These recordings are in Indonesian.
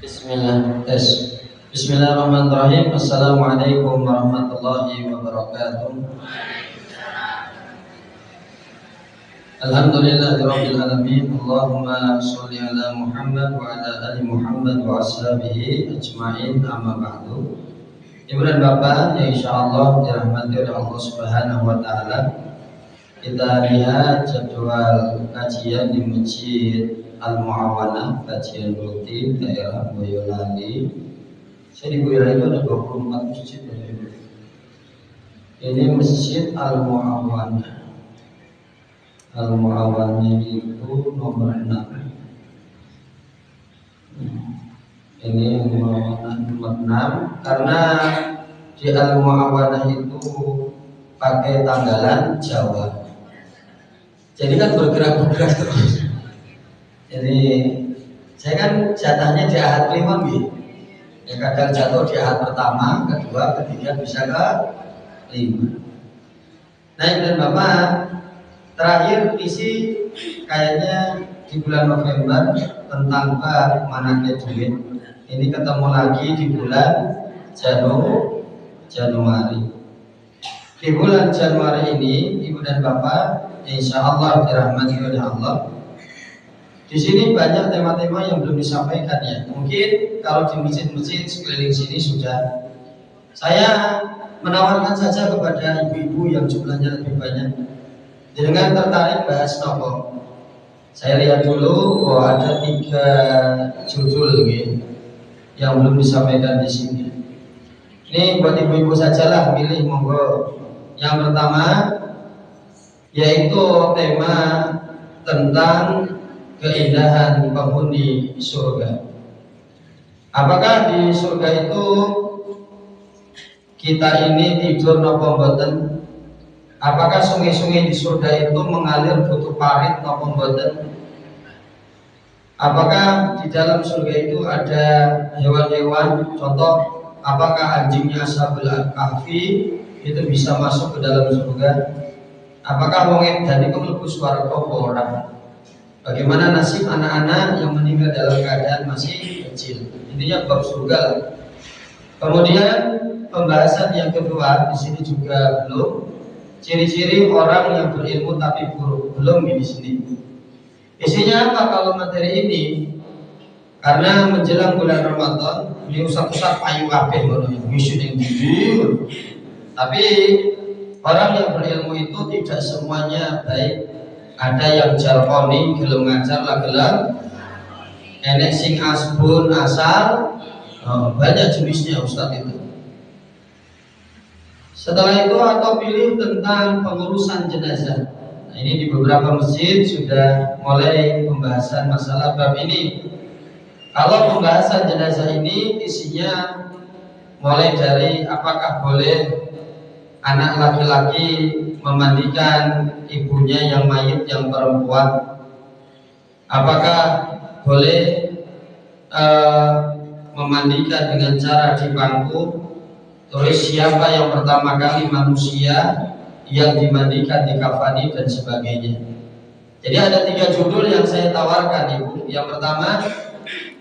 Bismillah, tes. Bismillahirrahmanirrahim. Assalamualaikum warahmatullahi wabarakatuh. Alhamdulillahirabbil alamin. Allahumma sholli ala Muhammad wa ala ali Muhammad wa ashabihi ajmain. Amma ba'du. Ibu dan Bapak yang insyaallah dirahmati oleh Allah Subhanahu wa taala. Kita lihat jadwal kajian di Masjid Al-Mu'awanah, kajian rutin daerah Boyolali. Saya di Boyolali itu ada 24 masjid. Ini Masjid Al-Mu'awanah. Al-Mu'awanah itu nomor 6. Ini Al-Mu'awanah nomor 6 karena di Al-Mu'awanah itu pakai tanggalan Jawa. Jadi kan bergerak-bergerak terus. Jadi saya kan jatahnya di ahad kelima gitu. Ya kadang jatuh di ahad pertama, kedua, ketiga bisa ke 5. Nah dan Bapak, terakhir isi kayaknya di bulan November tentang bab manakib duit. Ini ketemu lagi di bulan Januari. Di bulan Januari ini, Ibu dan Bapak, insya Allah dirahmati oleh Allah. Di sini banyak tema-tema yang belum disampaikan ya. Mungkin kalau di masjid-masjid sekeliling sini sudah. Saya menawarkan saja kepada ibu-ibu yang jumlahnya lebih banyak. Dengan tertarik bahas nopo. Saya lihat dulu, ada 3 judul gitu, yang belum disampaikan di sini. Ini buat ibu-ibu sajalah, pilih monggo. Yang pertama yaitu tema tentang keindahan penghuni surga. Apakah di surga itu kita ini tidur napa mboten? Apakah sungai-sungai di surga itu mengalir butuh parit napa mboten? Apakah di dalam surga itu ada hewan-hewan? Contoh, apakah anjingnya Ashabul Kahfi itu bisa masuk ke dalam surga? Apakah wong edan iku mlebu swarga apa ora? Bagaimana nasib anak-anak yang meninggal dalam keadaan masih kecil? Intinya bab surga. Kemudian pembahasan yang kedua di sini juga belum, ciri-ciri orang yang berilmu tapi buruk, belum di sini. Isinya apa kalau materi ini? Karena menjelang bulan Ramadan, ini usah-usah payu kabeh ngono ya, wis ning ndi. Tapi orang yang berilmu itu tidak semuanya baik. Ada yang jalkoni, gelem ngajar lah gelem, enek sing asbun asal, banyak jenisnya Ustadz itu. Setelah itu atau pilih tentang pengurusan jenazah. Nah, ini di beberapa masjid sudah mulai pembahasan masalah bab ini. Kalau pembahasan jenazah ini isinya mulai dari apakah boleh anak laki-laki memandikan ibunya yang mayit yang perempuan, apakah boleh memandikan dengan cara dibangku, terus siapa yang pertama kali manusia yang dimandikan, dikafani dan sebagainya. Jadi ada 3 judul yang saya tawarkan Ibu. Yang pertama,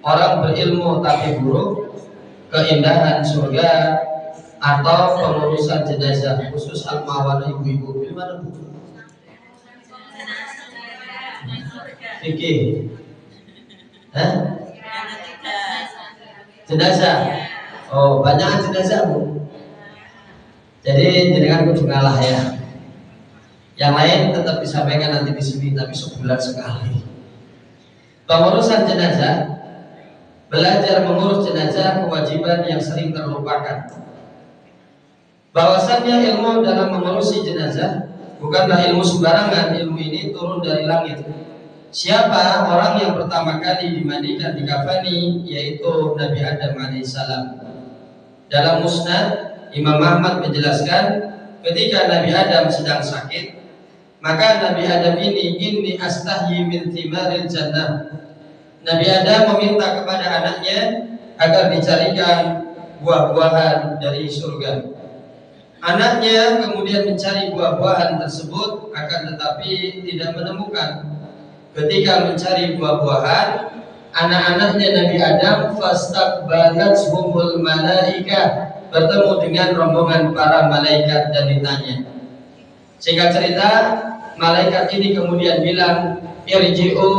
orang berilmu tapi buruk, keindahan surga, atau pengurusan jenazah khusus Al-Mu'awanah ibu-ibu. Gimana Bu? Fikih. Jenazah. Oh, banyak jenazah Bu. Jadi jenengan kudu ngalah ya. Yang lain tetap disampaikan nanti di sini, tapi sebulan sekali. Pengurusan jenazah, belajar mengurus jenazah kewajiban yang sering terlupakan. Bahwasannya ilmu dalam mengurusi jenazah bukanlah ilmu sembarangan. Ilmu ini turun dari langit. Siapa orang yang pertama kali dimandikan, dikafani, yaitu Nabi Adam alaihissalam. Dalam Musnad Imam Ahmad menjelaskan, ketika Nabi Adam sedang sakit, maka Nabi Adam ini astahyi min thimaril jannah. Nabi Adam meminta kepada anaknya agar dicarikan buah-buahan dari surga. Anaknya kemudian mencari buah-buahan tersebut, akan tetapi tidak menemukan. Ketika mencari buah-buahan, anak-anaknya Nabi Adam fastaqbalathumul malaikah, bertemu dengan rombongan para malaikat dan ditanya. Singkat cerita, malaikat ini kemudian bilang, irji'u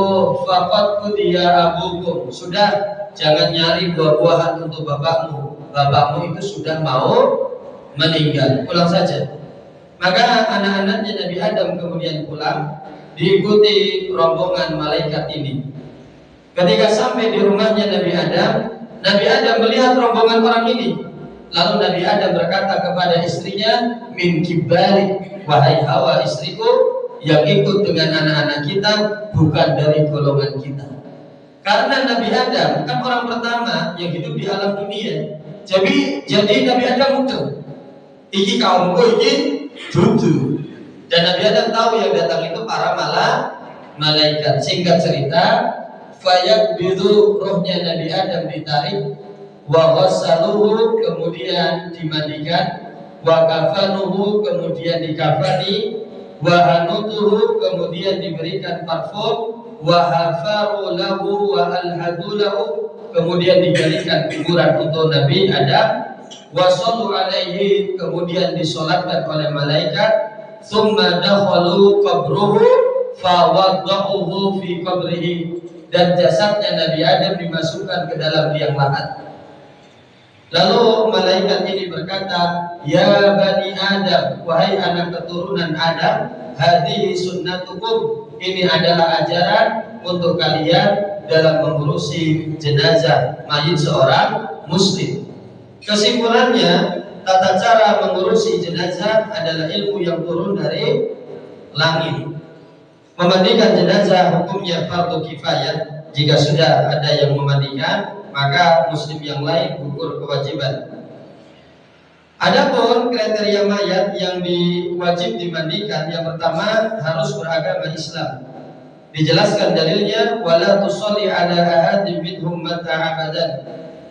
faqad qudiya abukum, sudah, jangan nyari buah-buahan untuk bapakmu itu sudah mau meninggal, pulang saja. Maka anak-anaknya Nabi Adam kemudian pulang, diikuti rombongan malaikat ini. Ketika sampai di rumahnya Nabi Adam melihat rombongan orang ini. Lalu Nabi Adam berkata kepada istrinya, min kibari, wahai Hawa istriku, yang ikut dengan anak-anak kita bukan dari golongan kita. Karena Nabi Adam kan orang pertama yang hidup di alam dunia. Jadi Nabi Adam muda. Iki kaumku iki dudu. Dan Nabi Adam tahu yang datang itu para malaikat. Singkat cerita, fayaqbidu, rohnya Nabi Adam ditarik, wa ghassaluhu, kemudian dimandikan, wa kafanuhu, kemudian dikafani, wa hanutuhu, kemudian diberikan parfum, wa hafaru lahu wa alhadu lahu, kemudian digalikan kuburan untuk Nabi Adam, wa sallu alaihi, kemudian disolatkan oleh malaikat, thumma dakhalu qabruhu fa wadda'uhu fi qabrihi, dan jasadnya Nabi Adam dimasukkan ke dalam liang lahat. Lalu malaikat ini berkata, ya bani Adam, wahai anak keturunan Adam, hadhihi sunnatukum, ini adalah ajaran untuk kalian dalam mengurusi jenazah mayit seorang muslim. Kesimpulannya, tata cara mengurusi jenazah adalah ilmu yang turun dari langit. Memandikan jenazah hukumnya fardu kifayah. Jika sudah ada yang memandikan, maka muslim yang lain gugur kewajiban. Adapun kriteria mayat yang wajib dimandikan, yang pertama harus beragama Islam. Dijelaskan dalilnya, wala tusalli ala ahadin minhum mata abadan.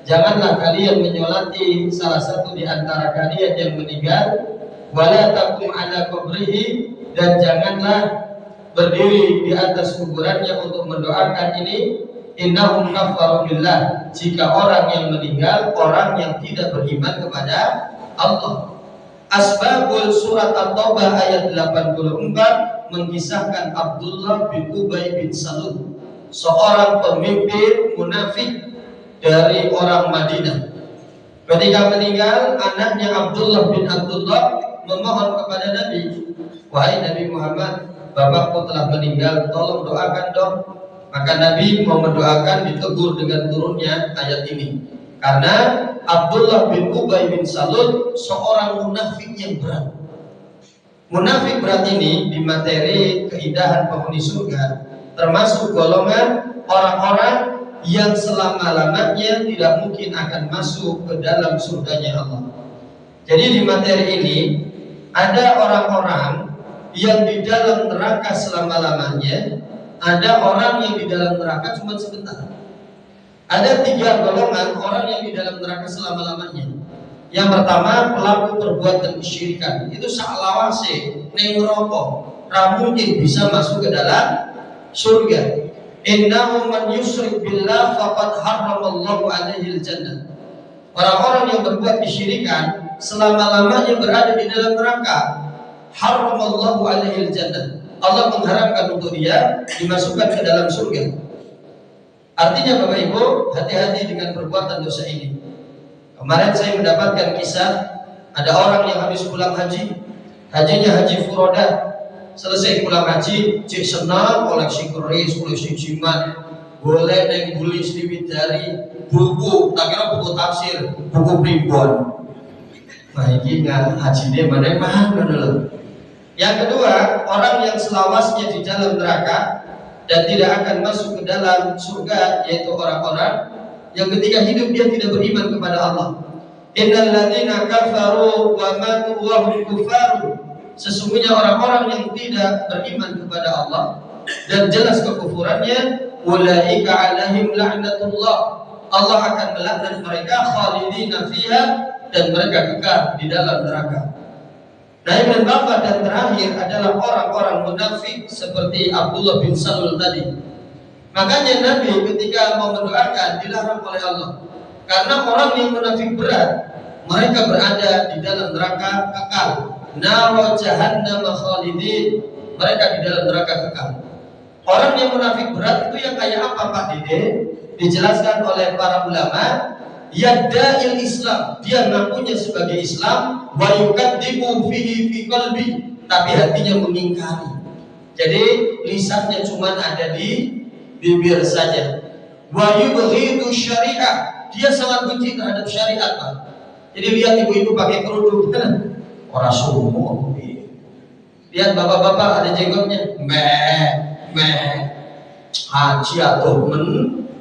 Janganlah kalian menyolati salah satu di antara kalian yang meninggal, wala taqum ala qabrihi, dan janganlah berdiri di atas kuburannya untuk mendoakan ini. Innahum kafaru billah, jika orang yang meninggal orang yang tidak beriman kepada Allah. Asbabul surat At-Taubah ayat 84 mengisahkan Abdullah bin Ubay bin Salul, seorang pemimpin munafik dari orang Madinah. Ketika meninggal, anaknya Abdullah bin Abdullah memohon kepada Nabi, wahai Nabi Muhammad, bapakku telah meninggal, tolong doakan dong. Maka Nabi mau mendoakan, ditegur dengan turunnya ayat ini. Karena Abdullah bin Ubay bin Salul seorang munafik yang berat. Munafik berat ini di materi keindahan penghuni surga termasuk golongan orang-orang yang selama-lamanya tidak mungkin akan masuk ke dalam surganya Allah. Jadi di materi ini ada orang-orang yang di dalam neraka selama-lamanya, ada orang yang di dalam neraka cuma sebentar. Ada 3 golongan orang yang di dalam neraka selama-lamanya. Yang pertama, pelaku perbuatan kesyirikan. Itu saklawase ning neraka, ra mungkin bisa masuk ke dalam surga. Innahu man yusyrik billah faqad harramallahu alaihi jannah. Orang-orang yang berbuat kesyirikan selama-lamanya berada di dalam neraka. Harramallahu alaihi jannah. Allah mengharamkan untuk dia dimasukkan ke dalam surga. Artinya Bapak Ibu, hati-hati dengan perbuatan dosa ini. Kemarin saya mendapatkan kisah, ada orang yang habis pulang haji, hajinya haji furoda. Selesai pulang haji, cek senang, koleksi keris, koleksi jimat, boleh neng buli sedikit dari buku, tak kira buku tafsir, buku primbon. Nah ini nggak hajinya mana dulu. Yang kedua, orang yang selawasnya di dalam neraka dan tidak akan masuk ke dalam surga, yaitu orang-orang yang ketika hidup dia tidak beriman kepada Allah. Innal ladzina kafaru wa matu wa hum kufaru. Sesungguhnya orang-orang yang tidak beriman kepada Allah dan jelas kekufurannya, ulaika alaihim la'natullah. Allah akan melaknat mereka khalidina fiha, dan mereka kekal di dalam neraka. Nah, yang keempat dan terakhir adalah orang-orang munafik seperti Abdullah bin Salul tadi. Makanya Nabi ketika mau mendoakan dilarang oleh Allah. Karena orang yang munafik berat, mereka berada di dalam neraka kekal. Nar jahannam khalidin. Mereka di dalam neraka kekal. Orang yang munafik berat itu yang kayak apa Pak Dede? Dijelaskan oleh para ulama, yadda'il Islam, dia mengakunya sebagai Islam, wa yukadzibu fihi fi qalbi, tapi hatinya mengingkari. Jadi lisannya cuma ada di bibir saja. Wa yubghidu syariah, dia sangat benci terhadap syariat Pak. Jadi lihat ibu-ibu pakai kerudung, orang sumo. Lihat bapak-bapak ada jenggotnya, haji atau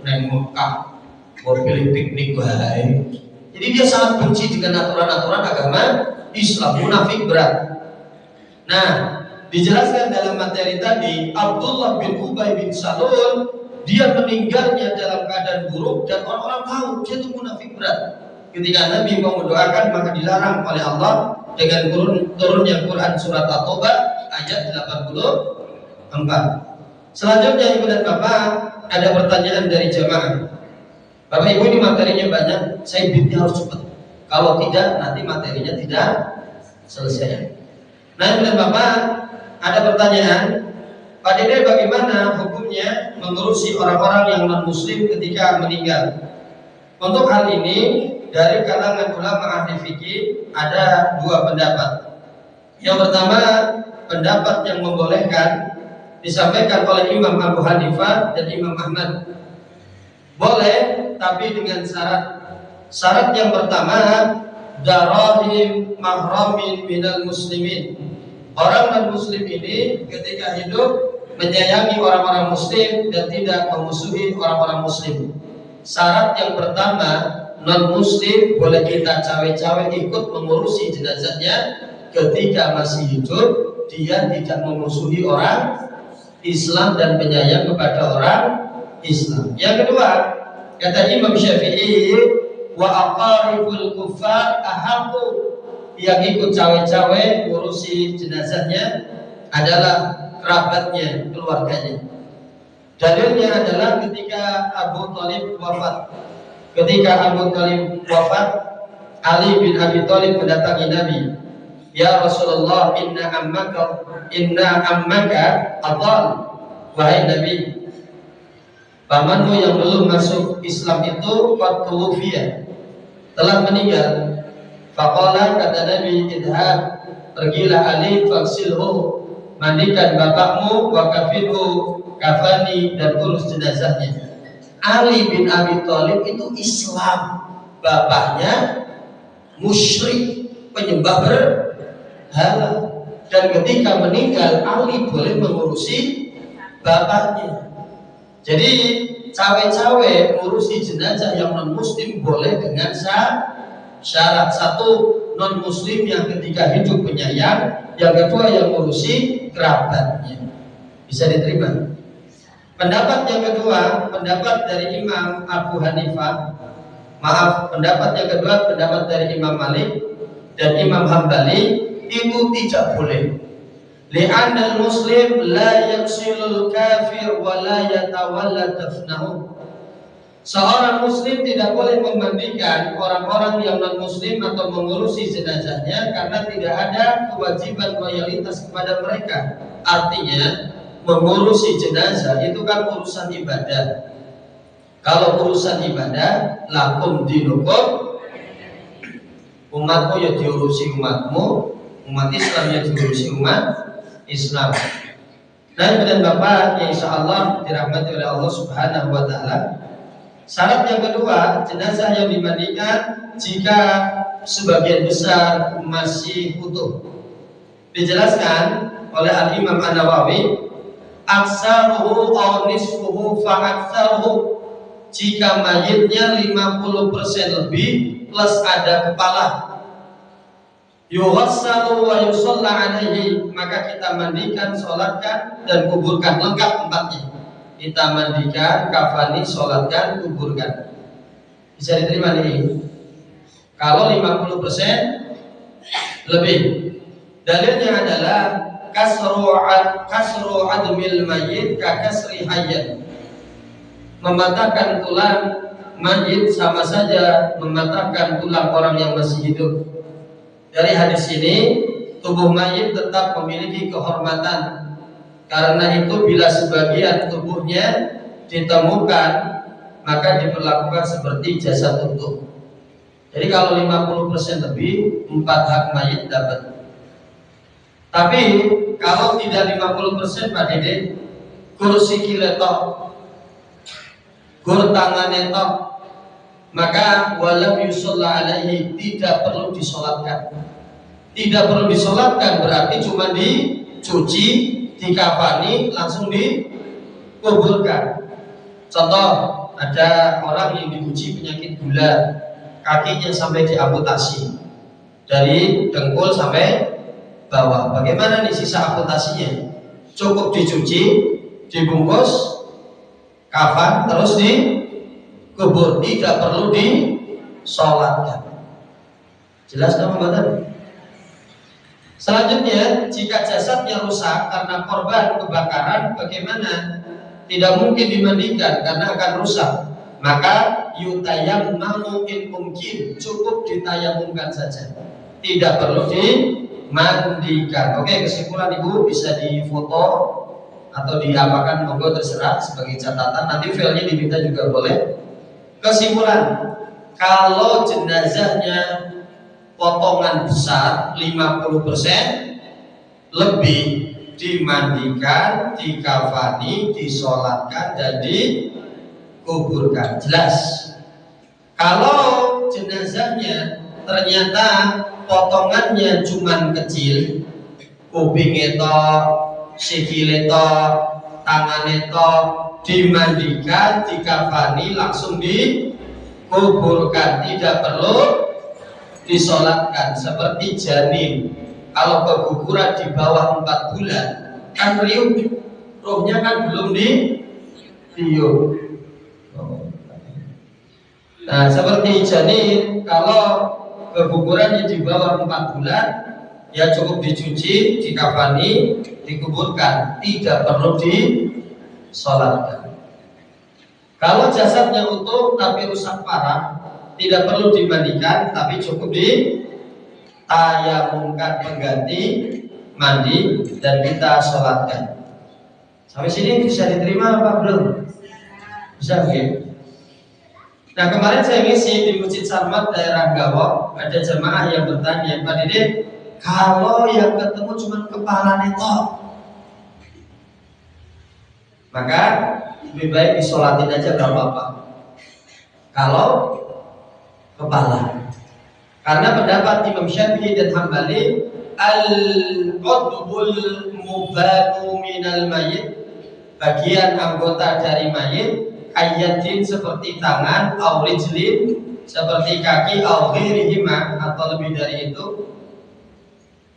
neng Mekah, mau pilih piknik baik. Jadi dia sangat benci dengan aturan-aturan agama Islam, munafik berat. Nah, dijelaskan dalam materi tadi, Abdullah bin Ubay bin Salul, dia meninggalnya dalam keadaan buruk dan orang-orang tahu dia itu munafik berat. Ketika Nabi mau mendoakan maka dilarang oleh Allah dengan turunnya Quran surat At-Taubah ayat 84. Selanjutnya Ibu dan Bapak, ada pertanyaan dari jamaah. Bapak Ibu, ini materinya banyak, saya bitnya harus cepat. Kalau tidak nanti materinya tidak selesai. Nah Ibu dan Bapak, ada pertanyaan, Pak Dede bagaimana hukumnya mengurusi orang-orang yang non-muslim ketika meninggal? Untuk hal ini dari kalangan ulama ahli fikih ada dua pendapat. Yang pertama, pendapat yang membolehkan disampaikan oleh Imam Abu Hanifah dan Imam Ahmad. Boleh, tapi dengan syarat. Syarat yang pertama, darahim mahramin minal muslimin. Orang non-muslim ini ketika hidup menyayangi orang-orang muslim dan tidak memusuhi orang-orang muslim. Syarat yang pertama, non-muslim boleh kita cawe-cawe ikut mengurusi jenazahnya ketika masih hidup. Dia tidak memusuhi orang Islam dan penyayang kepada orang Islam. Yang kedua, kata Imam Syafi'i, wa aqaribul kuffar ahaqqu, yang ikut cawe-cawe ngurusi jenazahnya adalah kerabatnya, keluarganya. Dalilnya adalah ketika Abu Thalib wafat. Ketika Abu Thalib wafat, Ali bin Abi Thalib mendatangi Nabi. Ya Rasulullah, inna ammaka adal. Wahai Nabi, pamanmu yang belum masuk Islam itu qad tuwfiya, telah meninggal. Faqala, kata Nabi, idhab, pergilah Ali fagsilhu, mandikan bapakmu, wa kafinhu, kafani, dan urus jenazahnya. Ali bin Abi Thalib itu Islam, bapaknya musyrik, penyembah berhala, dan ketika meninggal Ali boleh mengurusi bapaknya. Jadi cawe-cawe mengurusi jenazah yang non muslim boleh dengan syarat. Satu, non muslim yang ketika hidup penyayang, yang kedua yang mengurusi kerabatnya. Bisa diterima. Pendapat yang kedua, pendapat dari Imam Abu Hanifah. Maaf, pendapat yang kedua pendapat dari Imam Malik dan Imam Hambali, itu tidak boleh. Li'anal muslim la yaksilul kafir wa la yatawalla dafnahu. Seorang muslim tidak boleh memandikan orang-orang yang non muslim atau mengurusi jenazahnya karena tidak ada kewajiban loyalitas kepada mereka. Artinya mengurusi jenazah itu kan urusan ibadah. Kalau urusan ibadah, lakum dinukum, umatmu ya diurusi umatmu, umat Islam ya diurusi umat Islam. Dan dan Bapak yang insya Allah dirahmati oleh Allah Subhanahu wa Ta'ala, syarat yang kedua, jenazah yang dimandikan jika sebagian besar masih utuh. Dijelaskan oleh Al-Imam An-Nawawi, aksaruhu aw nisfuhu fa aksaruhu, jika mayitnya 50% lebih plus ada kepala, yughassalu wa yusalla alaihi, maka kita mandikan, sholatkan, dan kuburkan, lengkap empatnya. Kita mandikan, kafani, sholatkan, kuburkan. Bisa diterima nih? Kalau 50% lebih. Dalilnya adalah kasru admil mayyit ka kasri hayyan. Mematahkan tulang mayit sama saja mematahkan tulang orang yang masih hidup. Dari hadis ini, tubuh mayit tetap memiliki kehormatan. Karena itu bila sebagian tubuhnya ditemukan, maka diperlakukan seperti jasad utuh. Jadi kalau 50% lebih, 4 hak mayit dapat. Tapi kalau tidak 50% Pak Dede, kursi kiletok, gur tangan netok, maka walam yusalla alaihi, tidak perlu disolatkan. Tidak perlu disolatkan berarti cuma dicuci, dikafani, langsung dikuburkan. Contoh, ada orang yang diuji penyakit gula, kakinya sampai diamputasi dari dengkul sampai bawah. Bagaimana nih sisa amputasinya? Cukup dicuci, dibungkus, kafan, terus dikubur, tidak perlu disolatkan. Jelas nggak pembahasan? Selanjutnya, jika jasadnya rusak karena korban kebakaran, bagaimana? Tidak mungkin dimandikan karena akan rusak. Maka yutayammamu in mungkin, cukup ditayamumkan saja, tidak perlu dimandikan. Oke, kesimpulan Ibu bisa difoto atau diapakan, monggo terserah sebagai catatan. Nanti filenya diminta juga boleh. Kesimpulan, kalau jenazahnya potongan besar 50% lebih, dimandikan, dikafani, disolatkan, dan dikuburkan. Jelas. Kalau jenazahnya ternyata potongannya cuman kecil, kuping itu, sikil itu, tangan itu, dimandikan, dikafani, langsung dikuburkan, tidak perlu disolatkan. Seperti janin, kalau keguguran di bawah 4 bulan kan riuh, rohnya kan belum ditiup. Nah, seperti janin kalau kegugurannya di bawah 4 bulan, ya cukup dicuci, dikafani, dikuburkan, tidak perlu disolatkan. Kalau jasadnya utuh tapi rusak parah, tidak perlu dimandikan, tapi cukup ditayamumkan pengganti mandi dan kita sholatkan. Sampai sini bisa diterima apa belum? Bisa, oke. Nah, kemarin saya ngisi di Masjid Sarmat daerah Gawok, ada jemaah yang bertanya, Pak Dede, kalau yang ketemu cuma kepala netok, maka lebih baik disolatin aja, gak apa-apa. Kalau kepala, karena pendapat Imam Syafi'i dan Hambali, al-udbul mubadu minal mayit, bagian anggota dari mayit, ayatin seperti tangan, aurijlin seperti kaki, augirihima atau lebih dari itu.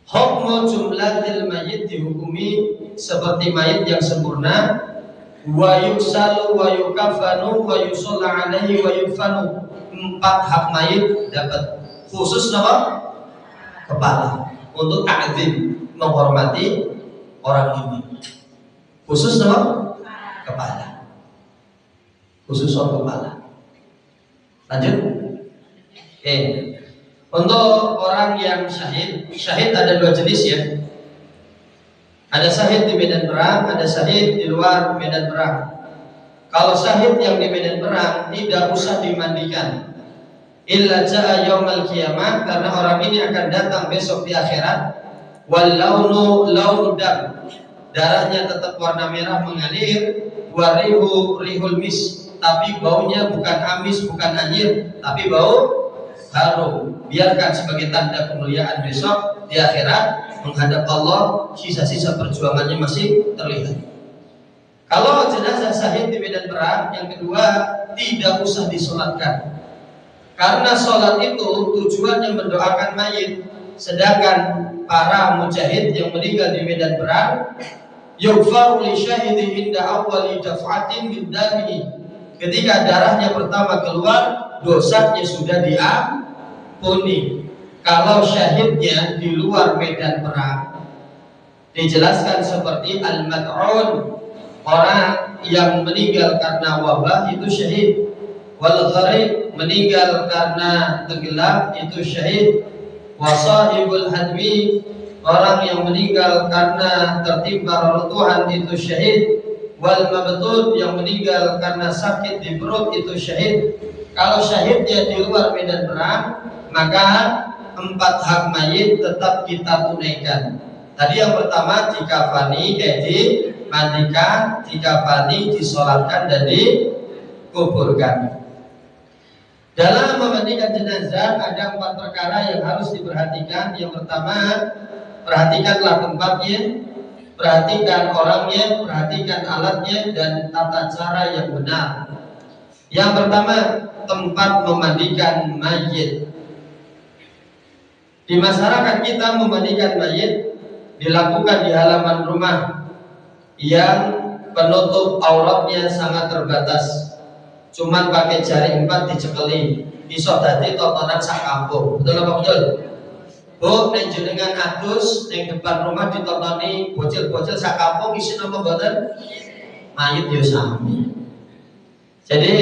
Hukmu jumlatil mayit, dihukumi seperti mayit yang sempurna. Wa yuksalu wa yukafanu wa yusalla alaihi wa yudfanu. 4 hak mayit dapat, khusus nama kepala untuk ta'zim, menghormati orang ini. Khusus nama kepala, khusus soal kepala. Lanjut. Oke. Untuk orang yang syahid, syahid ada 2 jenis ya. Ada syahid di medan perang, ada syahid di luar medan perang. Kalau syahid yang di medan perang tidak usah dimandikan. Illa ja'a yaumal qiyamah, karena orang ini akan datang besok di akhirat. Wal launu launu dam, darahnya tetap warna merah mengalir. Warihu rihul mis, tapi baunya bukan amis, bukan anyir, tapi bau harum. Biarkan sebagai tanda kemuliaan besok di akhirat menghadap Allah, sisa-sisa perjuangannya masih terlihat. Kalau jenazah syahid di medan perang, yang kedua tidak usah disolatkan, karena sholat itu tujuannya mendoakan mayit. Sedangkan para mujahid yang meninggal di medan perang, yughfaru li syahidi inda awwali daf'atin min damihi, ketika darahnya pertama keluar, dosanya sudah diampuni. Kalau syahidnya di luar medan perang, dijelaskan seperti al-mad'un, orang yang meninggal karena wabah itu syahid. Wal gharib, meninggal karena tenggelam itu syahid. Wasahibul hadmi, orang yang meninggal karena tertimpa reruntuhan itu syahid. Wal mabtun, yang meninggal karena sakit di perut itu syahid. Kalau syahidnya di luar medan perang, maka 4 hak mayit tetap kita tunaikan. Tadi yang pertama dikafani, dimandikan, dikafani, disolatkan dan dikuburkan. Dalam memandikan jenazah ada 4 perkara yang harus diperhatikan. Yang pertama, perhatikanlah tempatnya, perhatikan orangnya, perhatikan alatnya, dan tata cara yang benar. Yang pertama, tempat memandikan mayit. Di masyarakat kita memandikan mayit dilakukan di halaman rumah yang penutup auratnya sangat terbatas, cuman pakai jari 4 dicekeli, iso dadi tontonan sak kampung. Betul apa betul? Bu, nek jenengan adus ning depan rumah ditotoni bocil-bocil sak kampung isi nama mboten? Mayit yo sami. Jadi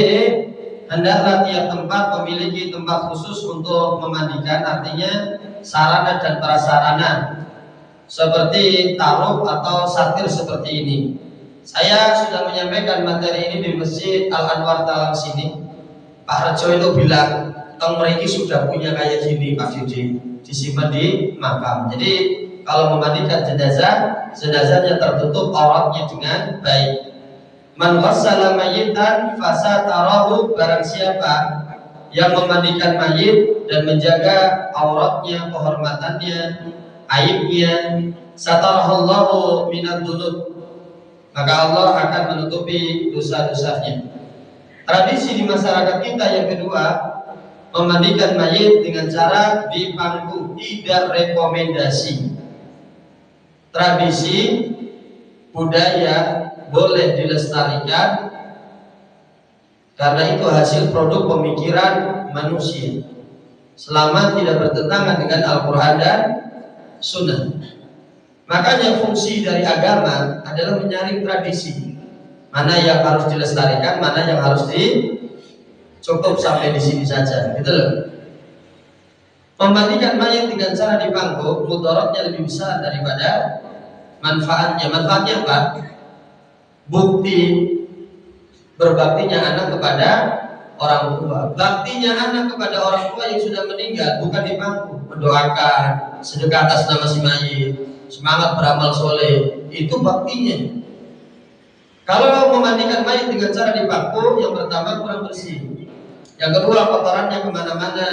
hendaklah tiap tempat memiliki tempat khusus untuk memandikan, artinya sarana dan prasarana seperti taruh atau satir seperti ini. Saya sudah menyampaikan materi ini di Masjid Al-Anwar Talang sini. Pak Rejo itu bilang, tong mereka sudah punya kayak gini Pak Didi, disimpan di makam. Jadi kalau memandikan jenazah, jenazahnya tertutup auratnya dengan baik. Man ghassala mayyitan fasatarahu, barang siapa yang memandikan mayit dan menjaga auratnya, kehormatannya, aibnya, satarahallahu minad dunub, maka Allah akan menutupi dosa-dosanya. Tradisi di masyarakat kita yang kedua, memandikan mayit dengan cara dipangku, tidak rekomendasi. Tradisi budaya boleh dilestarikan karena itu hasil produk pemikiran manusia selama tidak bertentangan dengan Al-Quran dan Sunnah. Makanya fungsi dari agama adalah menyaring tradisi, mana yang harus dilestarikan, mana yang harus cukup sampai di sini saja, gitu loh. Memandikan mayit dengan cara dipangku, mudaratnya lebih besar daripada manfaatnya. Manfaatnya apa? Bukti berbaktinya anak kepada orang tua. Baktinya anak kepada orang tua yang sudah meninggal bukan dipangku, mendoakan, sedekah atas nama si mayit, semangat beramal soleh, itu baktinya. Kalau memandikan mayit dengan cara dipangku, yang pertama kurang bersih, yang kedua kotorannya kemana-mana,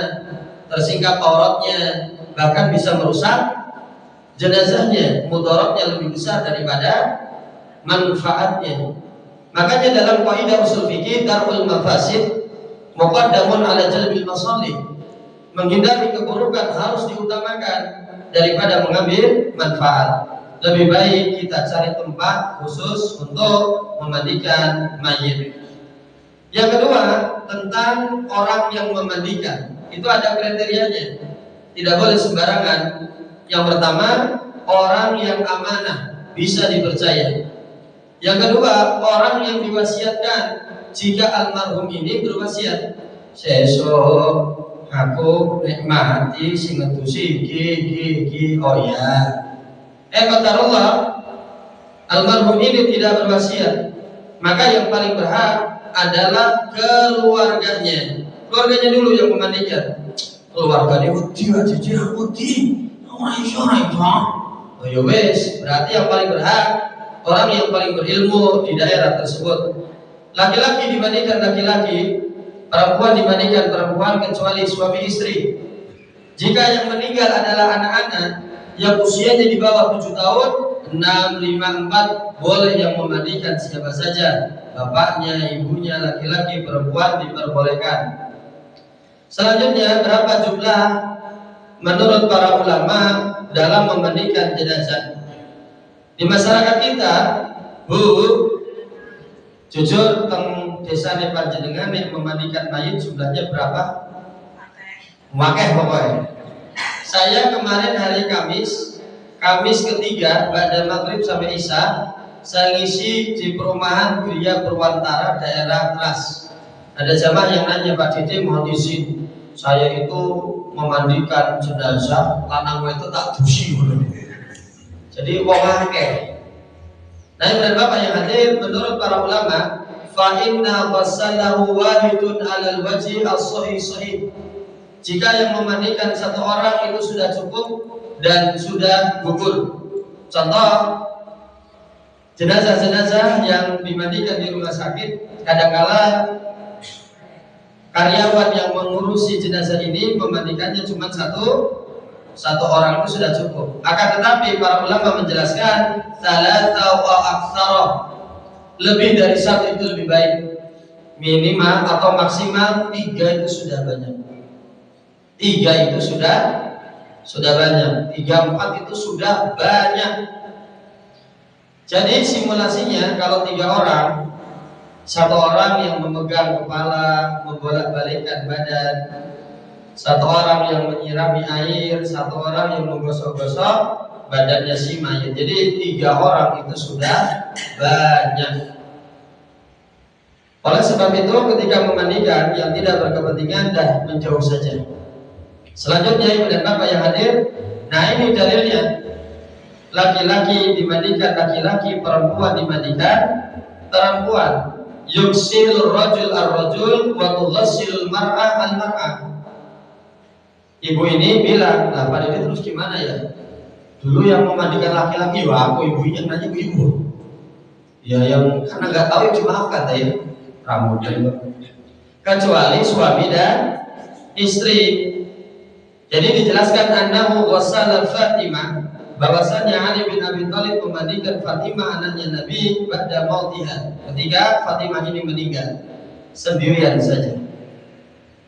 tersingkap auratnya, bahkan bisa merusak jenazahnya. Mudaratnya lebih besar daripada manfaatnya. Makanya dalam kaidah usul fikih, darul mafasid muqaddamun ala jalbil masalih, menghindari keburukan harus diutamakan daripada mengambil manfaat. Lebih baik kita cari tempat khusus untuk memandikan mayit. Yang kedua, tentang orang yang memandikan, itu ada kriterianya, tidak boleh sembarangan. Yang pertama, orang yang amanah, bisa dipercaya. Yang kedua, orang yang diwasiatkan. Jika almarhum ini berwasiat, sesuk aku nek mati sing ngedusi iki, oh ya. Qadarullah, almarhum ini tidak berwasiat, maka yang paling berhak adalah keluarganya. Keluarganya dulu yang memandikan. Keluarganya wedi aja wedi. Ora iso. Oh ya wes, berarti yang paling berhak orang yang paling berilmu di daerah tersebut. Laki-laki dibandingkan laki-laki, perempuan dibandingkan perempuan, kecuali suami istri. Jika yang meninggal adalah anak-anak yang usianya di bawah 7 tahun, 6, 5, 4, boleh yang memandikan siapa saja, bapaknya, ibunya, laki-laki, perempuan diperbolehkan. Selanjutnya, berapa jumlah menurut para ulama dalam memandikan jenazah? Di masyarakat kita, Bu, jujur teng desa panjenengan yang memandikan mayit jumlahnya berapa? Wakeh pokoknya. Saya kemarin hari Kamis ketiga pada maghrib sampai isya, saya ngisi di perumahan Gria Purwantara daerah Keras. Ada jamaah yang nanya, Pak Dede mohon izin, saya itu memandikan jenazah lanang itu tak dusi. Jadi wong akeh. Nah, dan Bapak yang hadir, menurut para ulama, fa inna ghasalahu wahidun 'alal wajhi as-sahih. Jika yang memandikan satu orang itu sudah cukup dan sudah gugur. Contoh, jenazah-jenazah yang dimandikan di rumah sakit, kadangkala karyawan yang mengurusi jenazah ini memandikannya cuma satu orang itu sudah cukup. Akan tetapi para ulama menjelaskan salasa wa aktsara, lebih dari satu itu lebih baik. Minimal atau maksimal 3 itu sudah banyak. 3 itu sudah banyak. 3, 4 itu sudah banyak. Jadi simulasinya kalau 3 orang, satu orang yang memegang kepala, membolak-balikkan badan, satu orang yang menyirami air, satu orang yang menggosok-gosok badannya si mayat. Jadi 3 orang itu sudah banyak. Oleh sebab itu ketika memandikan yang tidak berkepentingan dah menjauh saja. Selanjutnya ibu dan bapak yang hadir, nah ini dalilnya. Laki-laki dimandikan laki-laki, perempuan dimandikan perempuan. Yuksil rajul ar-rajul wa tughassil mar'ah al-mar'ah. Ibu ini bilang, nah Pak Dede terus gimana ya? Dulu yang memandikan laki-laki, wah aku ibunya nanya ke ibu. Ya yang karena nggak tahu dimaafkan ya. Ramudan. Kecuali suami dan istri. Jadi dijelaskan annahu ghassala Fatimah, bahwasannya Ali bin Abi Thalib memandikan Fatimah anaknya Nabi ba'da mautiha, ketika Fatimah ini meninggal sendirian saja.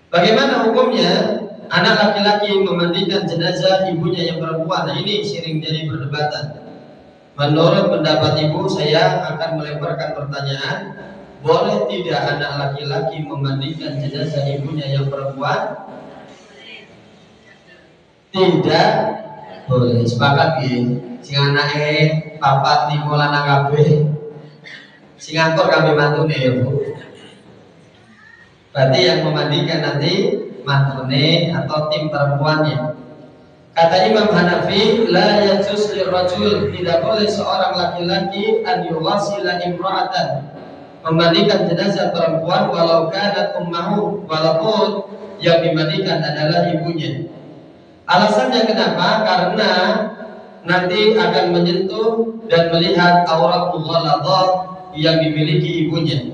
Bagaimana hukumnya anak laki-laki memandikan jenazah ibunya yang perempuan? Nah ini sering jadi perdebatan. Menurut pendapat ibu, saya akan melemparkan pertanyaan, boleh tidak anak laki-laki memandikan jenazah ibunya yang perempuan? Tidak boleh. Sepakat ya. Sing anake papat 5 lanang kabeh. Sing ngatur kami mantune ya, Bu. Berarti yang memandikan nanti mantune atau tim perempuannya. Kata Imam Hanafi, la yajuz lirrajul, tidak boleh seorang laki-laki an yughasila imra'atan, memandikan jenazah perempuan walau kanat ummahu, walaupun yang dimandikan adalah ibunya. Alasannya kenapa? Karena nanti akan menyentuh dan melihat aurat mughalladah yang dimiliki ibunya.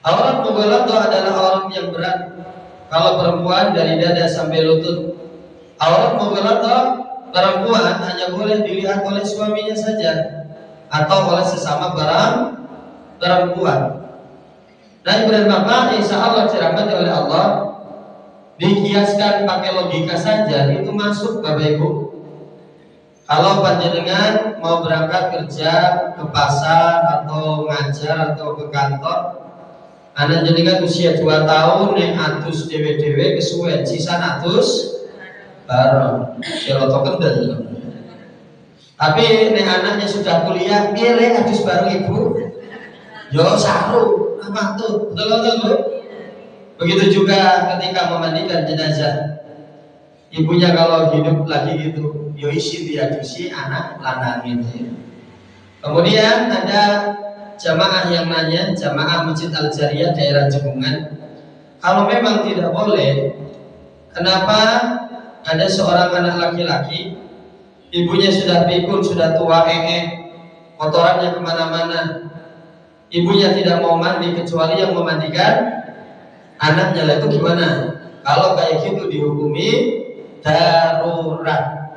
Aurat mughalladah adalah aurat yang berat. Kalau perempuan dari dada sampai lutut. Aurat mughalladah perempuan hanya boleh dilihat oleh suaminya saja atau oleh sesama perempuan. Nah, ibu dan bapak, insya Allah dirahmati oleh Allah, dikiaskan pakai logika saja itu masuk Bapak Ibu. Kalau panjenengan mau berangkat kerja ke pasar atau ngajar atau ke kantor, anak jenengan usia 2 tahun nek atus dewe-dewe kesuwen sisan atus bareng seroto kendel. Tapi nek anaknya sudah kuliah milih atus bareng ibu, yo saru apa tuh, betul. Begitu juga ketika memandikan jenazah, ibunya kalau hidup lagi gitu, yo isi diadusi anak lanang itu. Kemudian ada jamaah yang nanya, jamaah Masjid Al-Jariyah daerah Cekungan, kalau memang tidak boleh, kenapa ada seorang anak laki-laki, ibunya sudah pikun, sudah tua, kotorannya kemana-mana, ibunya tidak mau mandi kecuali yang memandikan anaknya, itu gimana? Kalau kayak gitu dihukumi darurat,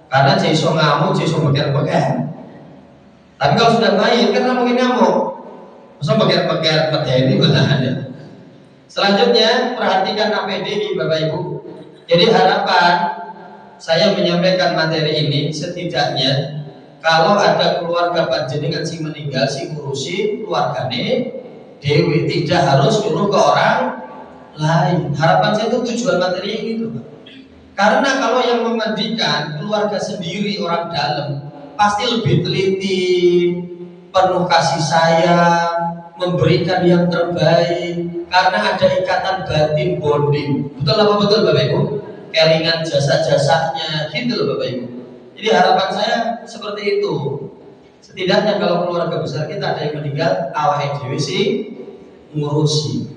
karena jaiso ngamuk, jaiso beker-beker. Tapi kalau sudah main kan mungkin ngamuk, masa beker-beker ini mana ada. Selanjutnya perhatikan APD Bapak Ibu. Jadi harapan saya menyampaikan materi ini, setidaknya kalau ada keluarga panjenengan si meninggal, si ngurusi keluargane dewi, tidak harus nyuruh ke orang lain. Harapan saya itu tujuan materi ini tuh, Pak. Karena kalau yang memandikan keluarga sendiri orang dalam, pasti lebih teliti, penuh kasih sayang, memberikan yang terbaik karena ada ikatan batin bonding. Betul apa betul Bapak Ibu? Kelingan jasa-jasanya gitu loh Bapak Ibu. Jadi harapan saya seperti itu. Setidaknya kalau keluarga besar kita ada yang meninggal, awake dhewe sih ngurusi.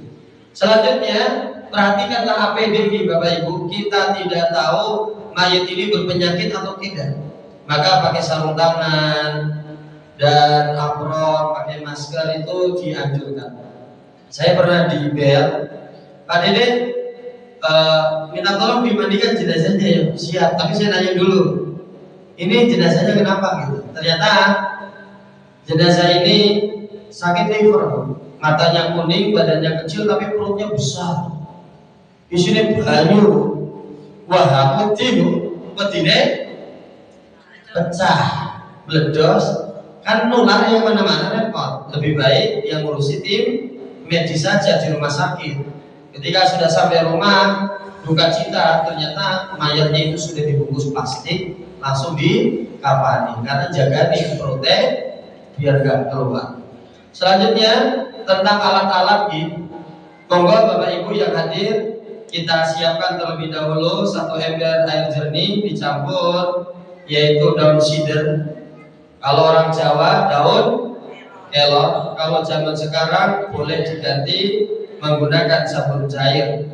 Selanjutnya perhatikanlah APD ini Bapak Ibu. Kita tidak tahu mayat ini berpenyakit atau tidak, maka pakai sarung tangan dan apron, pakai masker itu dianjurkan. Saya pernah di Bel, Pak Dede minta tolong dimandikan jenazahnya ya. Siap, tapi saya nanya dulu, ini jenazahnya kenapa gitu. Ternyata jenazah ini sakit liver, matanya kuning, badannya kecil tapi perutnya besar. Di sini banyu, wah aku pedine pecah, meledos, kan nular yang mana-mana repot. Lebih baik yang ngurusi tim medis saja di rumah sakit. Ketika sudah sampai rumah, duka cita, ternyata mayatnya itu sudah dibungkus plastik, langsung dikafani karena jaga nih perutnya biar gak keluar. Selanjutnya tentang alat-alat gitu, monggo Bapak Ibu yang hadir, kita siapkan terlebih dahulu 1 ember air jernih dicampur yaitu daun sider. Kalau orang Jawa daun kelor, kalau zaman sekarang boleh diganti menggunakan sabun cair.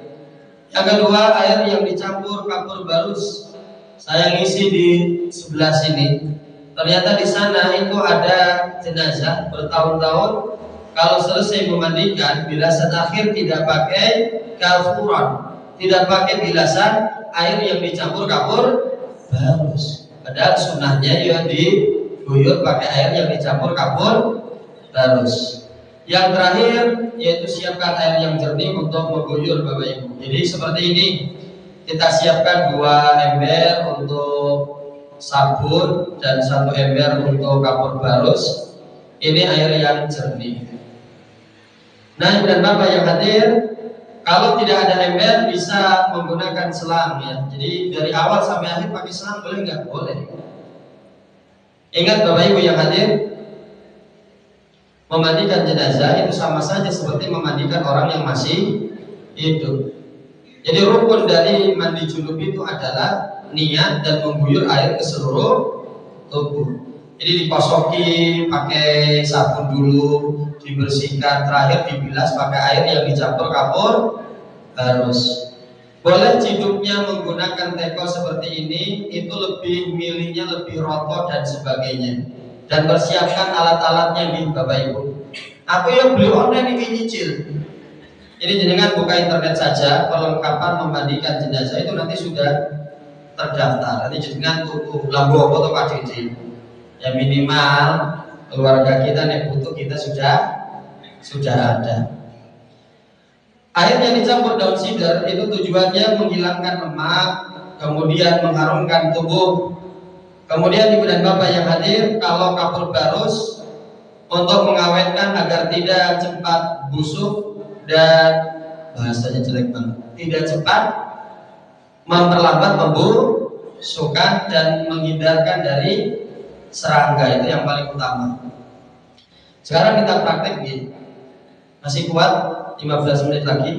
Yang kedua, air yang dicampur kapur barus. Saya ngisi di sebelah sini. Ternyata di sana itu ada jenazah bertahun-tahun. Kalau selesai memandikan, bilasan akhir tidak pakai kafuran, tidak pakai bilasan, air yang dicampur kapur barus. Padahal sunnahnya ya diguyur pakai air yang dicampur kapur barus. Yang terakhir yaitu siapkan air yang jernih untuk mengguyur Bapak Ibu. Jadi seperti ini, kita siapkan 2 ember untuk sabun dan 1 ember untuk kapur barus. Ini air yang jernih. Nah, dan Bapak yang hadir, kalau tidak ada ember bisa menggunakan selang ya. Jadi dari awal sampai akhir pakai selang boleh nggak? Boleh. Ingat Bapak Ibu yang hadir, memandikan jenazah itu sama saja seperti memandikan orang yang masih hidup. Jadi rukun dari mandi junub itu adalah niat dan mengguyur air ke seluruh tubuh. Jadi dikosoki pakai sabun dulu, dibersihkan, terakhir dibilas pakai air yang dicampur kapur barus. Boleh ciduknya menggunakan teko seperti ini, itu lebih milihnya lebih roto dan sebagainya. Dan persiapkan alat-alatnya nih Bapak Ibu. Aku yang beli online ini nyicil. Jadi jenengan buka internet saja, perlengkapan memandikan jenazah itu nanti sudah terdaftar. Nanti jenengan tuku lampu apa Pak Didi. Ya minimal keluarga kita nih butuh kita sudah ada. Air yang dicampur daun sidar itu tujuannya menghilangkan lemak, kemudian mengharumkan tubuh. Kemudian Ibu dan Bapak yang hadir, kalau kapur barus untuk mengawetkan agar tidak cepat busuk dan bahasanya jelek banget, tidak cepat memperlambat pembusukan dan menghindarkan dari serangga, itu yang paling utama. Sekarang kita praktek nih. Masih kuat? 15 menit lagi.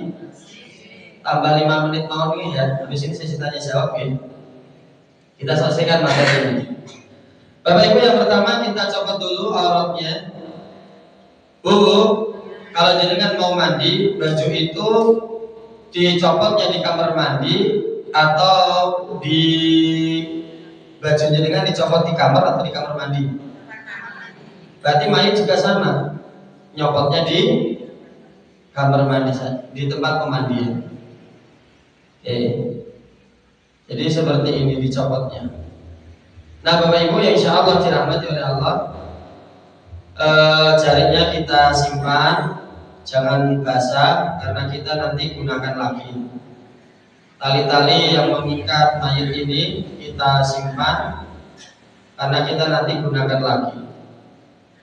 Tambah 5 menit mau nih ya. Habis ini sesi tanya jawab ya. Kita selesaikan materi ini. Bapak Ibu yang pertama kita copot dulu auratnya. Bu, kalau jenengan mau mandi, baju itu dicopotnya di kamar mandi atau di baju jenengan dicopot di kamar atau di kamar mandi? Berarti mayat juga sama, nyopotnya di kamar mandi, di tempat pemandian. Oke. Jadi seperti ini dicopotnya. Nah Bapak Ibu yang insya Allah dirahmati oleh Allah, jarinya kita simpan, jangan basah karena kita nanti gunakan lagi. Tali-tali yang mengikat mayat ini kita simpan karena kita nanti gunakan lagi.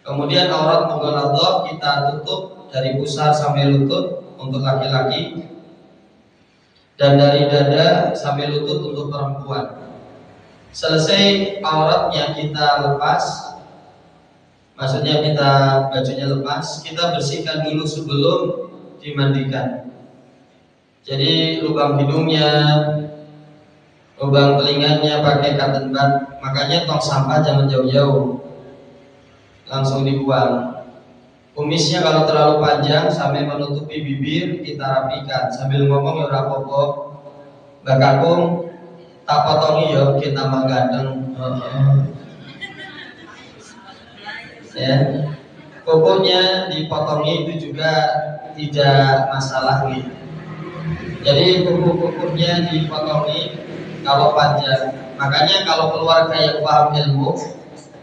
Kemudian aurat mughaladhah kita tutup dari pusar sampai lutut untuk laki-laki dan dari dada sampai lutut untuk perempuan. Selesai auratnya kita lepas, maksudnya kita bajunya lepas, kita bersihkan dulu sebelum dimandikan. Jadi lubang hidungnya, lubang telinganya pakai cotton bud. Makanya tong sampah jangan jauh-jauh, langsung dibuang. Kumisnya kalau terlalu panjang sampai menutupi bibir kita rapikan sambil ngomong ya ora apa-apa. Mbak Kakung tak potongi ya kita mah ganteng. Ya. Kukunya dipotongi itu juga tidak masalah gitu. Jadi kuku-kukunya dipotongi kalau panjang. Makanya kalau keluarga yang paham ilmu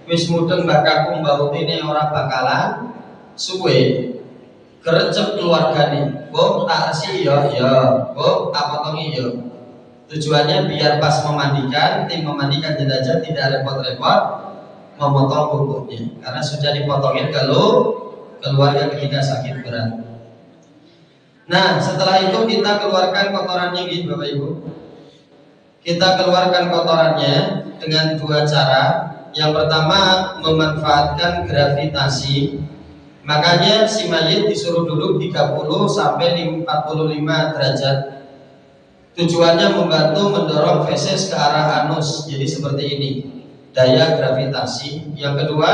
wis mudeng Mbak Kakung mbak ini orang bakalan suwe kerecep keluarga nih. Kok tak resi ya, kok tak potongi ya. Tujuannya biar pas memandikan, tim memandikan jenazah tidak repot-repot memotong kukunya, karena sudah dipotongin kalau keluarga ketika sakit berat. Nah, setelah itu kita keluarkan kotorannya gitu Bapak Ibu. Kita keluarkan kotorannya dengan dua cara. Yang pertama memanfaatkan gravitasi. Makanya si mayit disuruh duduk 30 sampai 45 derajat. Tujuannya membantu mendorong feses ke arah anus. Jadi seperti ini, daya gravitasi. Yang kedua,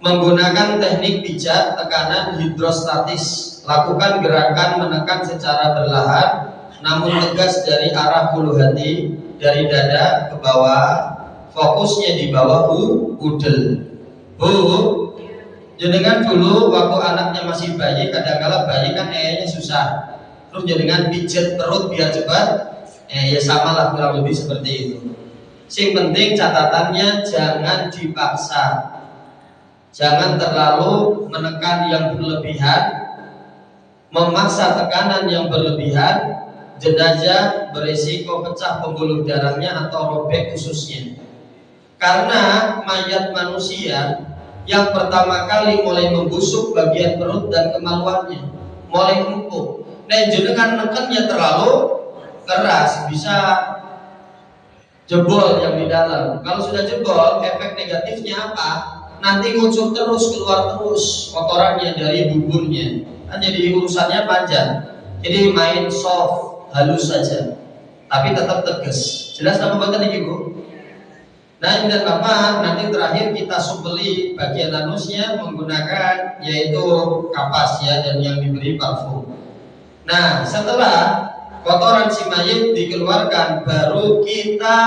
menggunakan teknik pijat tekanan hidrostatis. Lakukan gerakan menekan secara perlahan namun tegas dari arah hulu hati, dari dada ke bawah. Fokusnya di bawah udel. Jenengan dulu waktu anaknya masih bayi, kadang-kala bayi kan susah. Terus jenengan pijat perut biar cepat. Ya sama lah kurang lebih seperti itu. Yang penting catatannya jangan dipaksa. Jangan terlalu menekan yang berlebihan. Memaksa tekanan yang berlebihan, jenazah berisiko pecah pembuluh darahnya atau robek ususnya. Karena mayat manusia yang pertama kali mulai membusuk bagian perut dan kemaluannya, mulai empuk. Nah, jenengan nekennya terlalu keras bisa jebol yang di dalam. Kalau sudah jebol, efek negatifnya apa? Nanti ngucur terus, keluar terus kotorannya dari buburnya. Kan jadi urusannya panjang. Jadi main soft, halus saja, tapi tetap tegas. Jelas apa buatan ini Bu? Nah ini dan Bapak, nanti terakhir kita supeli bagian anusnya menggunakan yaitu kapas ya, dan yang diberi parfum. Nah setelah kotoran si mayit dikeluarkan, baru kita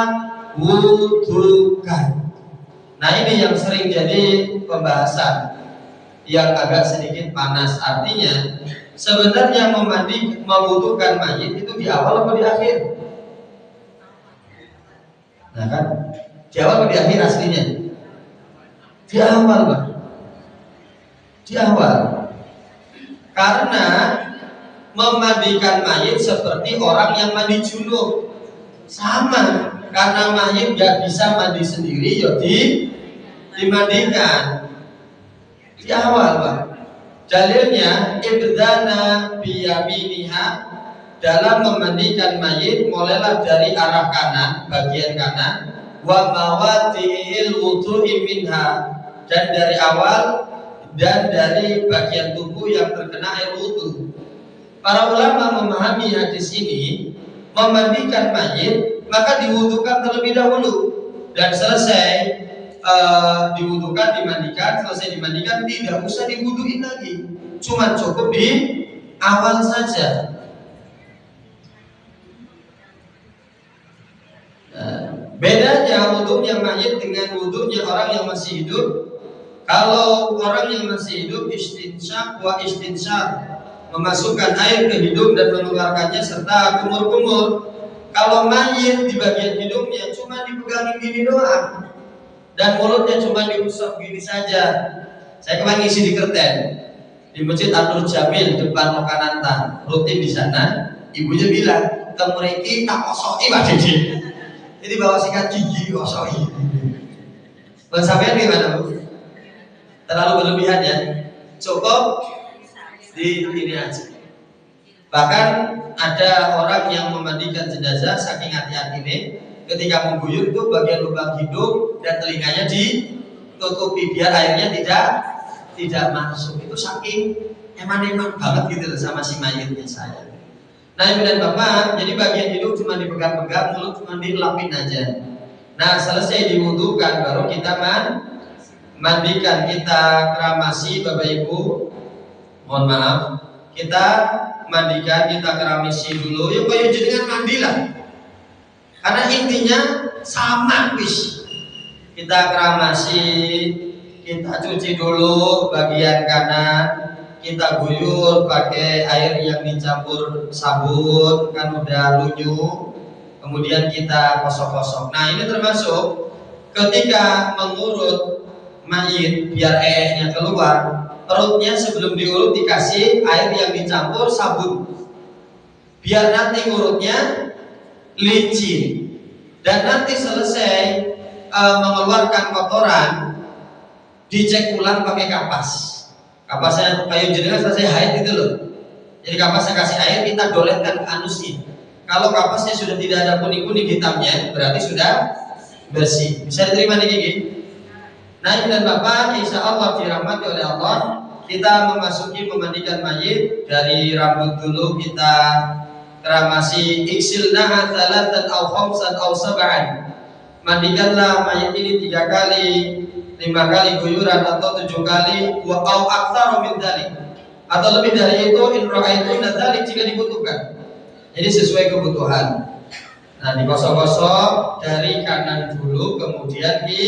wudukan. Nah ini yang sering jadi pembahasan, yang agak sedikit panas. Artinya sebenarnya membutuhkan mayit itu di awal atau di akhir? Nah kan, di awal atau di akhir aslinya? Di awal Pak. Di awal. Karena memandikan mayit seperti orang yang mandi junub. Sama, karena mayit gak bisa mandi sendiri, ya dimandikan di awal Pak. Dalilnya ibdana biyaminiha, dalam memandikan mayit mulailah dari arah kanan, bagian kanan, wa mawati'il wudu'i minha, dan dari awal dan dari bagian tubuh yang terkena air wudu. Para ulama memahami hadis ini, memandikan mayit maka diwudukan terlebih dahulu dan selesai diwudukan, dimandikan, selesai dimandikan tidak usah diwuduin lagi, cuma cukup di awal saja. Bedanya wudunya mayit dengan wudunya orang yang masih hidup. Kalau orang yang masih hidup istinsyak wa istinsyar, memasukkan air ke hidung dan mengeluarkannya serta kumur-kumur. Kalau mayit di bagian hidungnya cuma dipegangin gini doang, dan mulutnya cuma diusap gini saja. Saya kemarin ngisi di Kerten di Masjid An-Nur Jamil depan Lokananta, rutin di sana. Ibunya bilang, "Temuriki tak kosoi Pak Didi." Jadi bawa sikat gigi kosoi. Sampai gimana Bu? Terlalu berlebihan ya? Cukup di ini aja. Bahkan ada orang yang memandikan jenazah saking hati-hati ini, ketika mengguyur itu bagian lubang hidung dan telinganya ditutupi biar airnya tidak masuk. Itu saking eman-eman banget gitu loh sama si mayitnya saya. Nah ibu dan bapak, jadi bagian hidung cuma dipegang-pegang, mulut cuma dilapin aja. Nah selesai diwudukan baru kita mandikan, kita keramasi bapak ibu. Mohon maaf, kita mandikan, kita keramasi dulu. Yuk kayak jenengan mandilah. Karena intinya sama wis. Kita keramasi, kita cuci dulu bagian kanan, kita guyur pakai air yang dicampur sabun, kan udah lunyu. Kemudian kita kosok-kosok. Nah ini termasuk ketika mengurut mayit biar nya keluar, perutnya sebelum diurut dikasih air yang dicampur sabun. Biar nanti urutnya licin dan nanti selesai mengeluarkan kotoran dicek ulang pakai kapas. Kapasnya kayu jenengan selesai haid itu loh. Jadi kapasnya kasih air, kita doletkan ke anusnya. Kalau kapasnya sudah tidak ada kuning-kuning hitamnya, berarti sudah bersih. Bisa diterima nih gigi. Nah dan bapak, insya Allah dirahmati oleh Allah, kita memandikan mayit dari rambut dulu kita keramasi iksilnaha tsalatan aw khamsan aw sab'an. Mandikanlah mayit ini 3 kali, 5 kali guyuran atau 7 kali, wa au aktsaru min dzalik. Atau lebih dari itu in ra'aituna dzalik jika dibutuhkan. Jadi sesuai kebutuhan. Nah, digosok-gosok dari kanan dulu kemudian di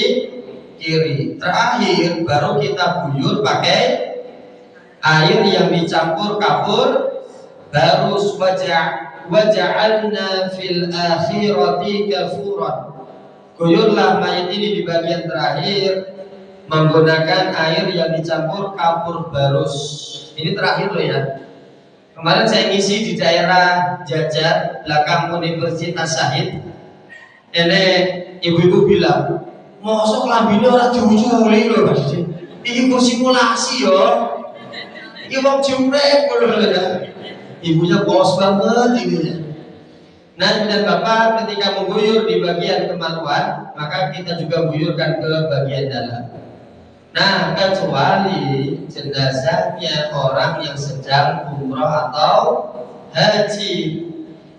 kiri. Terakhir baru kita guyur pakai air yang dicampur kapur baru waja'alna fil akhirati kafuran. Guyurlah mayit ini di bagian terakhir menggunakan air yang dicampur kapur barus. Ini terakhir loh ya. Kemarin saya ngisi di daerah Jajar belakang Universitas Syahid. Ini ibu-ibu bilang, mosok lambine ora diuculi lho Mas. Iki ku simulasi yo. Iki wong jumrek lho ya. Ibunya bos banget ibunya. Nah dan bapak ketika mengguyur di bagian kemaluan, maka kita juga guyurkan ke bagian dalam. Nah kecuali jenazahnya orang yang sedang umroh atau haji,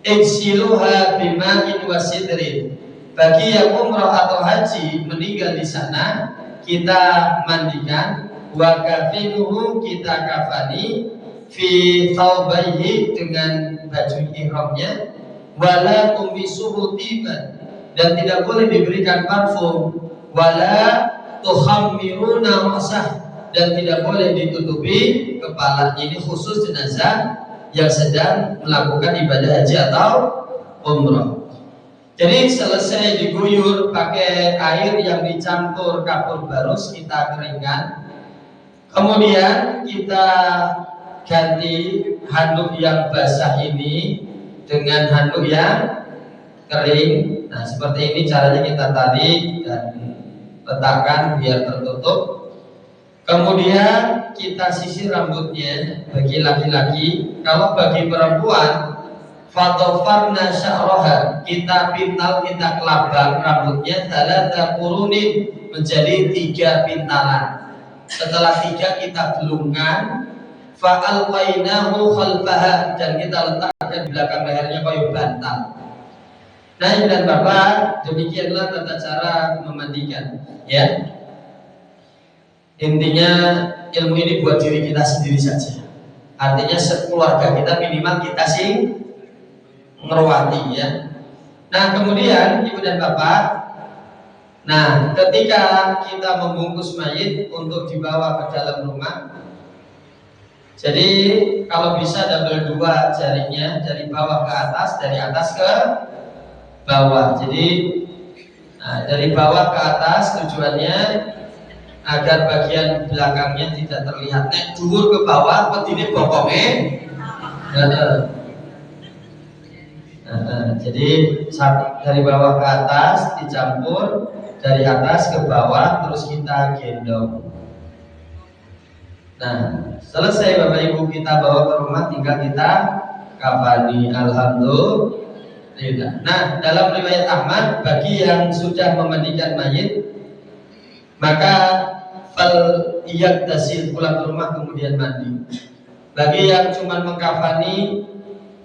iksiluha bima'in wasidrin. Bagi yang umroh atau haji meninggal di sana, kita mandikan, wa kafinuhu kita kafani, fi thawbaihi dengan baju ihramnya, wala tumisuhu tiban dan tidak boleh diberikan parfum, wala tuhammiruna rasah dan tidak boleh ditutupi kepala. Ini khusus jenazah yang sedang melakukan ibadah haji atau umrah. Jadi selesai diguyur pakai air yang dicampur kapur barus, kita keringkan. Kemudian kita ganti handuk yang basah ini dengan handuk yang kering. Nah seperti ini caranya, kita tarik dan letakkan biar tertutup. Kemudian kita sisir rambutnya bagi laki-laki. Kalau bagi perempuan, fatofarna sya'roha, kita pintal, kita kelabang rambutnya, thalatha qurunin, menjadi 3 pintalan. Setelah 3 kita belungkan, fa'alqainahu khalfaha, dan kita letakkan di belakang lehernya kayu bantal. Nah ibu dan bapak, demikianlah tata cara memandikan ya. Intinya ilmu ini buat diri kita sendiri saja. Artinya sekeluarga kita minimal kita sih ngerwati ya. Nah kemudian ibu dan bapak, nah ketika kita membungkus mayit untuk dibawa ke dalam rumah, jadi kalau bisa double 2 jarinya, dari bawah ke atas, dari atas ke bawah. Jadi nah, dari bawah ke atas tujuannya agar bagian belakangnya tidak terlihat. Nek dhuwur ke bawah, pedine bokongnya. Jadi dari bawah ke atas dicampur, dari atas ke bawah terus kita gendong. Nah selesai Bapak Ibu kita bawa ke rumah, tinggal kita kafani. Alhamdulillah Tidak. Nah, dalam riwayat Ahmad, bagi yang sudah memandikan mayit, maka fal yaktasil, pulang ke rumah kemudian mandi. Bagi yang cuma mengkafani,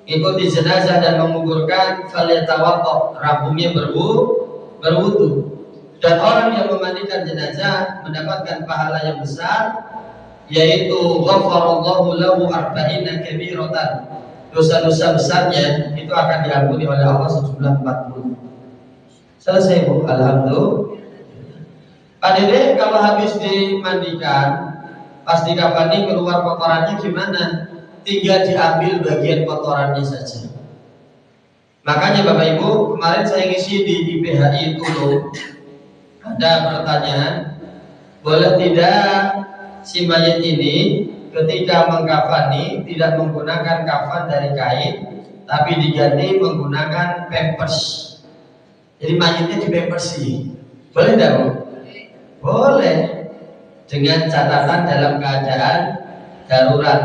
ikuti jenazah dan menguburkan, fal yatawaddo, rampungnya berwudu. Dan orang yang memandikan jenazah mendapatkan pahala yang besar, yaitu ghafarallahu lahu arba'ina kabiratan. Dosa-dosa besarnya itu akan diampuni oleh Allah sejumlah 40. Selesai Bu, alhamdulillah. Pak Dede kalau habis dimandikan, pas dikafani keluar kotorannya gimana? Tinggal diambil bagian kotorannya saja. Makanya Bapak Ibu, kemarin saya ngisi di IPHI Tulung, ada pertanyaan, boleh tidak si mayit ini ketika mengkafani tidak menggunakan kafan dari kain, tapi diganti menggunakan pampers. Jadi mayitnya di pampers sih. Boleh tidak Bu? Boleh. Dengan catatan dalam keadaan darurat.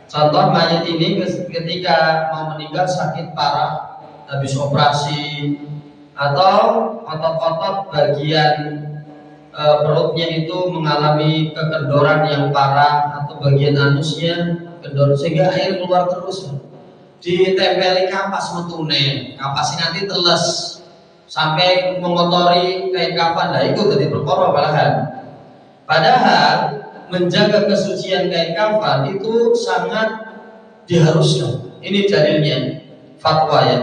Contoh mayit ini ketika mau meninggal sakit parah, habis operasi, atau otot-otot bagian perutnya itu mengalami kekendoran yang parah, atau bagian anusnya kendor sehingga air keluar terus, ditempeli kapas metune, kapasnya nanti teles sampai mengotori kain kafan. Nah itu jadi perkara malahan. Padahal menjaga kesucian kain kafan itu sangat diharuskan. Ini dalilnya, fatwa ya.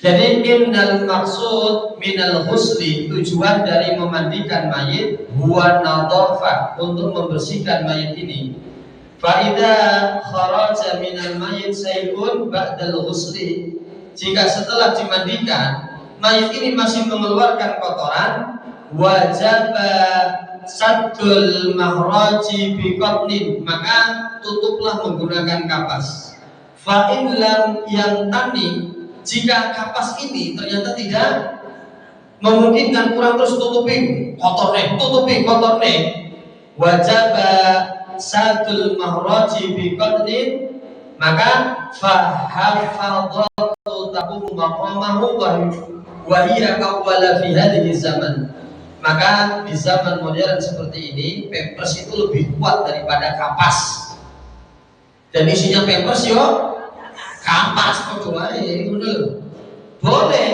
Jadi innal maksud minal husli, tujuan dari memandikan mayit, huwa nadhafah, untuk membersihkan mayit ini. Fa idza kharaja minal mayit sayun ba'dal husli, jika setelah dimandikan mayit ini masih mengeluarkan kotoran, wajib saddul mahraji biqatnin, maka tutuplah menggunakan kapas. Fa in lam yantani, jika kapas ini ternyata tidak memungkinkan, kurang, terus tutupi kotornya, wajib saddul mahraji biqatnin, maka fahafadhatu taqumu maqamahu wa hiya awwala fi hadhihi zaman. Maka di zaman modern seperti ini, pampers itu lebih kuat daripada kapas. Dan isinya pampers yo kapas kecuali boleh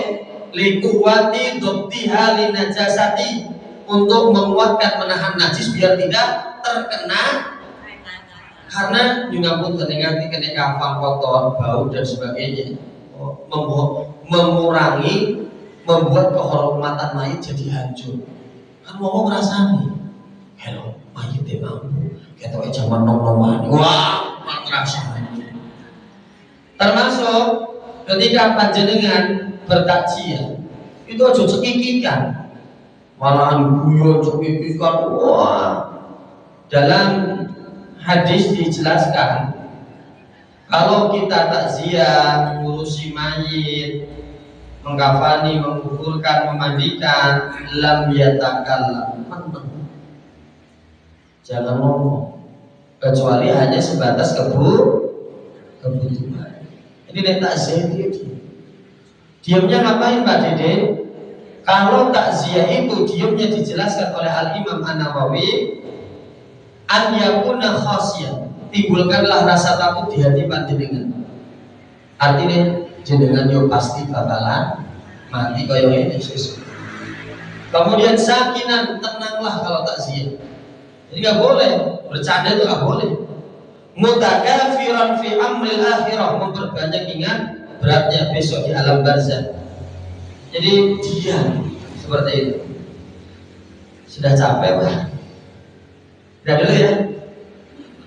likuwati dobtiha linajasati, untuk menguatkan menahan najis biar tidak terkena, karena juga pun nanti kena kafan kotor, bau dan sebagainya, mengurangi, membuat kehormatan mayit jadi hancur. Kan mau ngerasani, hello mayit deh mampu, kita zaman nom-noman, wah ngerasani. Termasuk ketika panjenengan bertakziah, itu aja cekikikan, malahan guyon cekikikan. Wah, dalam hadis dijelaskan, kalau kita takziah, mengurusi mayit, mengkafani, menguburkan, memandikan, lam yatakallam, jangan ngomong, kecuali hanya sebatas kebutuhan. Ini nek takziah dia diamnya ngapain Pak Dede? Kalau takziah itu diamnya dijelaskan oleh Al-Imam An-Nawawi, an yakuna khasiyah, timbulkanlah rasa takut di hati panjenengan. Artinya jenengan yo pasti bakalan mati kaya ini. Kemudian sakinan, tenanglah kalau takziah. Jadi nggak boleh bercanda, itu nggak boleh. Mutakafiran fi amril akhirah, memperbanyak ingat beratnya besok di alam barzah. Jadi diam seperti itu. Sudah capek Pak? Udah dulu ya.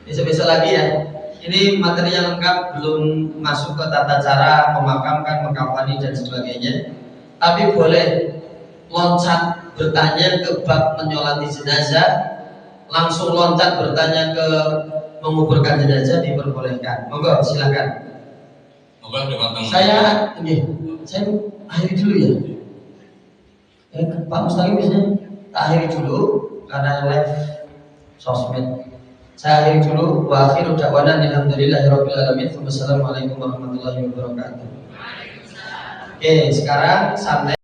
Besok-besok lagi ya. Ini materi yang lengkap, belum masuk ke tata cara memakamkan, mengkafani dan sebagainya. Tapi boleh loncat bertanya ke bab menyolati jenazah, langsung loncat bertanya ke menguburkan jenazah, diperbolehkan. Monggo silakan. Monggo dipotong. Saya akhiri dulu ya. Pak Mustaqim biasanya tak akhiri dulu karena live sosmed. Saya akhiri dulu. Wa akhiru da'wana alhamdulillahirabbil alamin. Wassalamualaikum warahmatullahi wabarakatuh. Oke, sekarang santai.